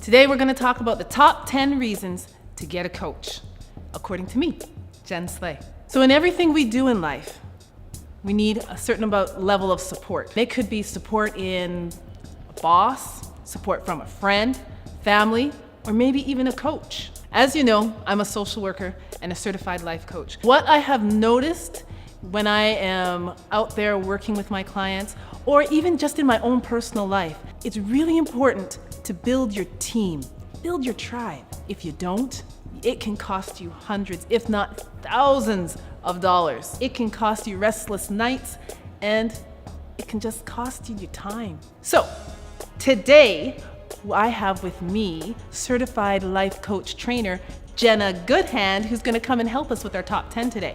Today we're going to talk about the top 10 reasons to get a coach, according to me, Jen Slay. So in everything we do in life, we need a certain level of support. It could be support in a boss, support from a friend, family, or maybe even a coach. As you know, I'm a social worker and a certified life coach. What I have noticed when I am out there working with my clients, or even just in my own personal life, it's really important to build your team, build your tribe. If you don't, it can cost you hundreds, if not thousands of dollars. It can cost you restless nights, and it can just cost you your time. So today, I have with me certified life coach trainer, Jenna Goodhand, who's gonna come and help us with our top 10 today.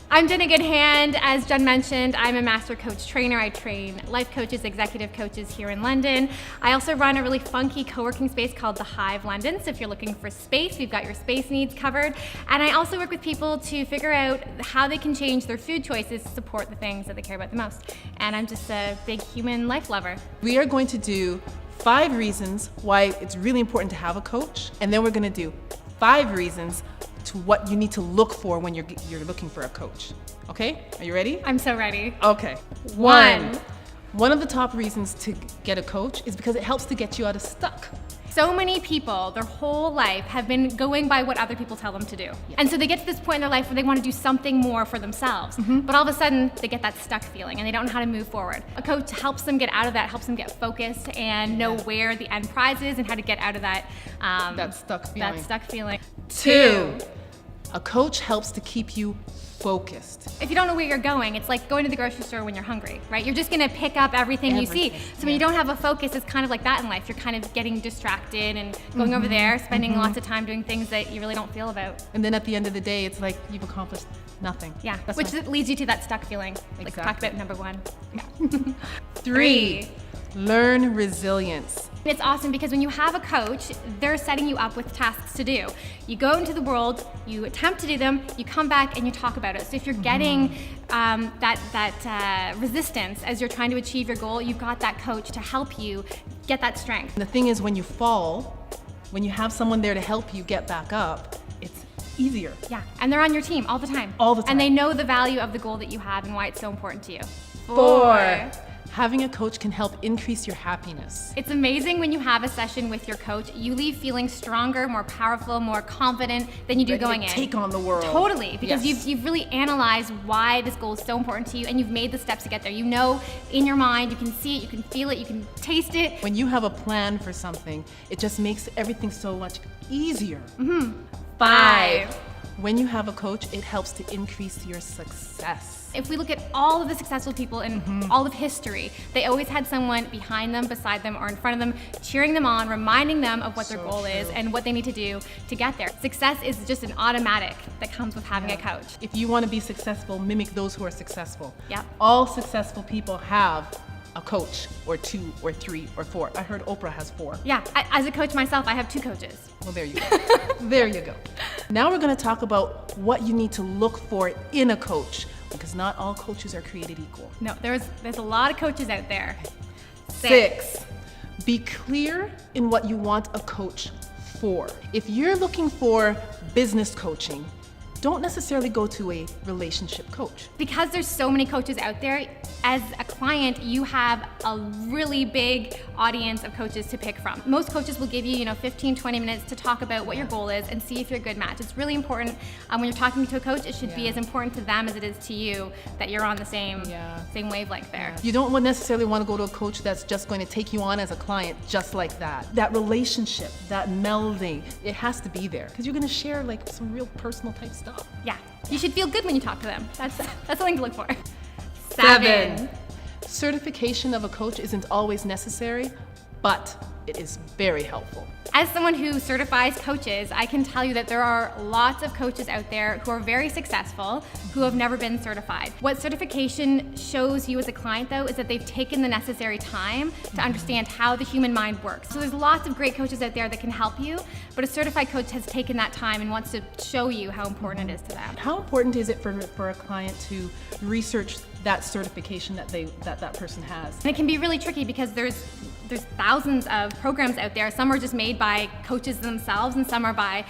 I'm Jenna Goodhand. As Jen mentioned, I'm a master coach trainer. I train life coaches, executive coaches here in London. I also run a really funky co-working space called the Hive London. So if you're looking for space, we've got your space needs covered. And I also work with people to figure out how they can change their food choices to support the things that they care about the most. And I'm just a big human life lover. We are going to do 5 reasons why it's really important to have a coach, and then we're going to do 5 reasons to what you need to look for when you're looking for a coach. Okay? Are you ready? I'm so ready. Okay. One of the top reasons to get a coach is because it helps to get you out of stuck. So many people, their whole life, have been going by what other people tell them to do. Yeah. And so they get to this point in their life where they want to do something more for themselves. But all of a sudden, they get that stuck feeling and they don't know how to move forward. A coach helps them get out of that, helps them get focused and know where the end prize is and how to get out of that, that stuck feeling. 2, a coach helps to keep you focused. If you don't know where you're going, it's like going to the grocery store when you're hungry, right? You're just gonna pick up everything you see. So when you don't have a focus, it's kind of like that in life. You're kind of getting distracted and going over there, spending lots of time doing things that you really don't feel about. And then at the end of the day, it's like you've accomplished nothing. Yeah, which leads you to that stuck feeling. Like talk about number 1. Yeah. 3, learn resilience. It's awesome because when you have a coach, they're setting you up with tasks to do. You go into the world, you attempt to do them, you come back and you talk about it. So if you're getting that resistance as you're trying to achieve your goal, you've got that coach to help you get that strength. And the thing is, when you fall, when you have someone there to help you get back up, it's easier. Yeah, and they're on your team all the time. All the time. And they know the value of the goal that you have and why it's so important to you. 4, having a coach can help increase your happiness. It's amazing when you have a session with your coach, you leave feeling stronger, more powerful, more confident than you do going in. Take on the world. Totally, because you've really analyzed why this goal is so important to you and you've made the steps to get there. You know in your mind, you can see it, you can feel it, you can taste it. When you have a plan for something, it just makes everything so much easier. 5, when you have a coach, it helps to increase your success. if we look at all of the successful people in all of history, they always had someone behind them, beside them, or in front of them, cheering them on, reminding them of what their goal is and what they need to do to get there. Success is just an automatic that comes with having a coach. If you want to be successful, mimic those who are successful. Yeah. All successful people have a coach, or 2, or 3, or 4. I heard Oprah has 4. Yeah, as a coach myself, I have 2 coaches. Well, there you go. There you go. Now we're going to talk about what you need to look for in a coach, because not all coaches are created equal. No, there's a lot of coaches out there. 6, be clear in what you want a coach for. If you're looking for business coaching, don't necessarily go to a relationship coach. Because there's so many coaches out there, as a client, you have a really big audience of coaches to pick from. Most coaches will give you, 15, 20 minutes to talk about what your goal is and see if you're a good match. It's really important when you're talking to a coach, it should be as important to them as it is to you that you're on the same wavelength there. You don't necessarily want to go to a coach that's just going to take you on as a client just like that. That relationship, that melding, it has to be there because you're going to share like some real personal type stuff. Yeah, you should feel good when you talk to them. That's something to look for. 7, certification of a coach isn't always necessary, but it is very helpful. As someone who certifies coaches, I can tell you that there are lots of coaches out there who are very successful who have never been certified. What certification shows you as a client, though, is that they've taken the necessary time to understand how the human mind works. So there's lots of great coaches out there that can help you, but a certified coach has taken that time and wants to show you how important it is to them. How important is it for a client to research that certification that person has? And it can be really tricky because there's thousands of programs out there. Some are just made by coaches themselves and some are by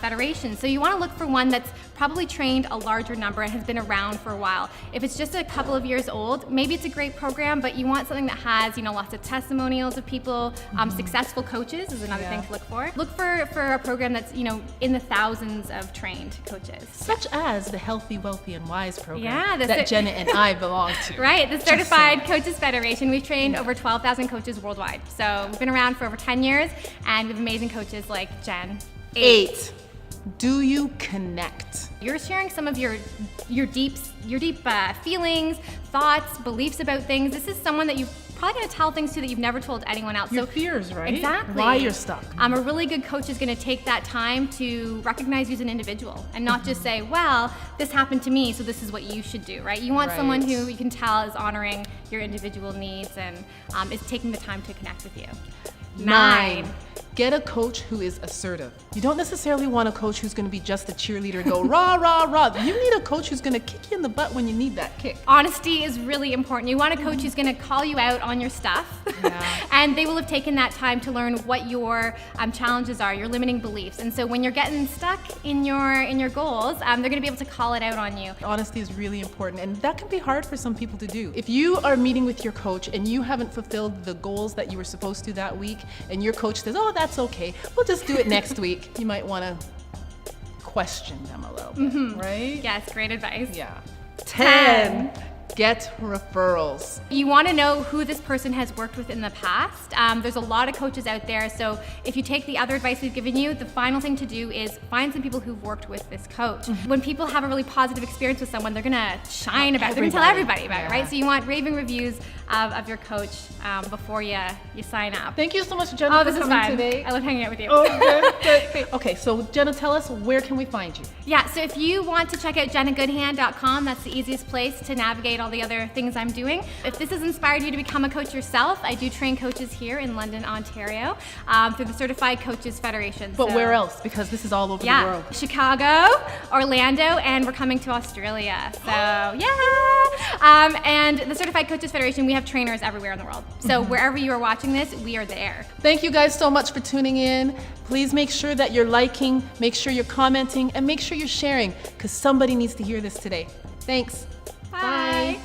federations. So you want to look for one that's probably trained a larger number and has been around for a while. If it's just a couple of years old, maybe it's a great program, but you want something that has, lots of testimonials of people, successful coaches is another thing to look for. Look for a program that's, in the thousands of trained coaches. Such as the Healthy, Wealthy, and Wise program that Jenna and I belong to. Right, the Certified Coaches Federation. We've trained over 12,000 coaches worldwide. So we've been around for over 10 years and we have amazing coaches like Jen. 8. Do you connect? You're sharing some of your deep feelings, thoughts, beliefs about things. This is someone that you're probably going to tell things to that you've never told anyone else. Your fears, right? Exactly. Why you're stuck. A really good coach is going to take that time to recognize you as an individual and not just say, well, this happened to me, so this is what you should do, right? You want someone who you can tell is honoring your individual needs and is taking the time to connect with you. 9. Get a coach who is assertive. You don't necessarily want a coach who's going to be just a cheerleader and go rah, rah, rah. You need a coach who's going to kick you in the butt when you need that kick. Honesty is really important. You want a coach who's going to call you out on your stuff, and they will have taken that time to learn what your challenges are, your limiting beliefs. And so when you're getting stuck in your goals, they're going to be able to call it out on you. Honesty is really important, and that can be hard for some people to do. If you are meeting with your coach and you haven't fulfilled the goals that you were supposed to that week, and your coach says, oh, that's okay, we'll just do it next week, you might want to question them a little bit, right? Yes, great advice. Yeah. 10. Get referrals. You want to know who this person has worked with in the past. There's a lot of coaches out there, so if you take the other advice we've given you, the final thing to do is find some people who've worked with this coach. When people have a really positive experience with someone, they're going to shine about it. They're going to tell everybody about it, right? So you want raving reviews of your coach before you sign up. Thank you so much, Jenna, this for is coming fun. today. I love hanging out with you. Oh, good. Okay, so Jenna, tell us, where can we find you? Yeah, so if you want to check out jennagoodhand.com, that's the easiest place to navigate all the other things I'm doing. If this has inspired you to become a coach yourself, I do train coaches here in London, Ontario, through the Certified Coaches Federation. But where else? Because this is all over the world. Chicago, Orlando, and we're coming to Australia. So, and the Certified Coaches Federation, we have trainers everywhere in the world. So wherever you are watching this, we are there. Thank you guys so much for tuning in. Please make sure that you're liking, make sure you're commenting, and make sure you're sharing, because somebody needs to hear this today. Thanks. Bye.